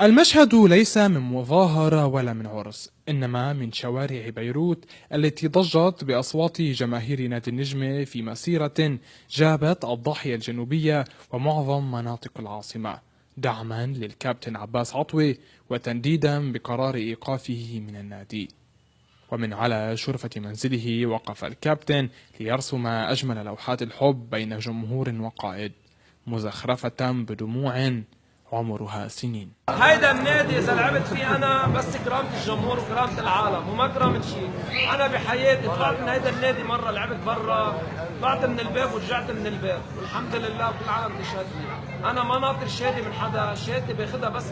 المشهد ليس من مظاهرة ولا من عرس، إنما من شوارع بيروت التي ضجت بأصوات جماهير نادي النجمة في مسيرة جابت الضاحية الجنوبية ومعظم مناطق العاصمة دعما للكابتن عباس عطوة وتنديدا بقرار إيقافه من النادي. ومن على شرفة منزله وقف الكابتن ليرسم أجمل لوحات الحب بين جمهور وقائد مزخرفة بدموع عمرها سنين. هيدا النادي اذا لعبت فيه انا بس كرامه الجمهور وكرامه العالم وما كرامه شيء. انا بحياتي طلعت من هيدا النادي مره لعبت برا، طلعت من الباب ورجعت من الباب والحمد لله كل العالم تشهد لي. انا ما ناطر شهاده من حدا، شهادتي باخذها بس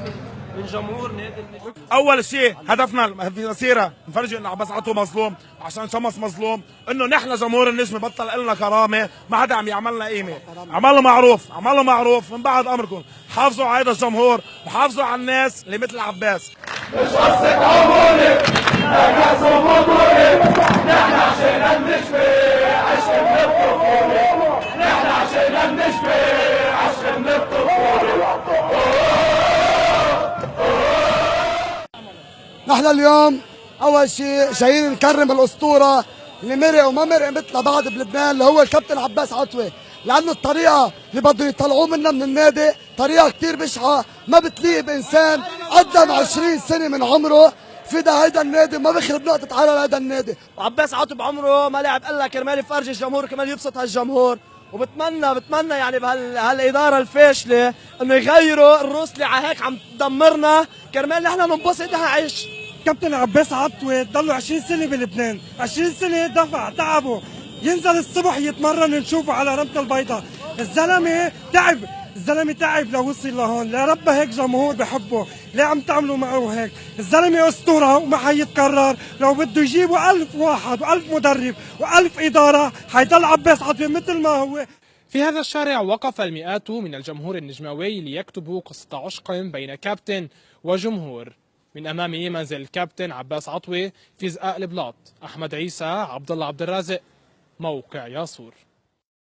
من جمهور نادي النجم. اول شيء هدفنا في مسيره نفرجي انه عباس عطوة مظلوم عشان شمس مظلوم، انه نحن جمهور النجم بطل لنا كرامه، ما حدا عم يعملنا قيمه. عملوا معروف من بعد امركم حافظوا على هذا الجمهور وحافظوا على الناس اللي مثل عباس. مش قصة عمولي نجاز وبطولي، نحن عشان النجمة عشان من الطفولة، نحن عشان النجمة عشان من الطفولة. نحن اليوم اول شيء جايين نكرم الاسطوره اللي مرق وما مرق مثله بعد بلبنان اللي هو الكابتن عباس عطوة، لانه الطريقه اللي بدهم يطلعوه منا من النادي طريقه كثير بشعه ما بتليق بانسان قدم 20 سنه من عمره فدا هيدا النادي، ما بيخرب نقطه على هيدا النادي. وعباس عطوة بعمره ما لعب الا كرمال يفرجي الجمهور وكمان يبسط هالجمهور، وبتمنى يعني بهالاداره الفاشله انه يغيروا الروس اللي على هيك عم تدمرنا كرمال نحن ننبسط نعيش. كابتن عباس عطوة ضله 20 سنه بلبنان، 20 سنه دفع تعبه، ينزل الصبح يتمرن نشوفه على رمة البيضاء. الزلمه تعب لوصل لهون، لرب هيك جمهور بحبه، ليه عم تعملوا معه هيك؟ الزلمه اسطوره وما حيتكرر، لو بده يجيبوا 1000 واحد و1000 مدرب و1000 اداره حيضل عباس عطوة مثل ما هو. في هذا الشارع وقف المئات من الجمهور النجماوي ليكتبوا قصة عشق بين كابتن وجمهور. من أمام منزل الكابتن عباس عطوة في زقاق البلاط، أحمد عيسى، عبد الله عبد الرازق، موقع ياسور.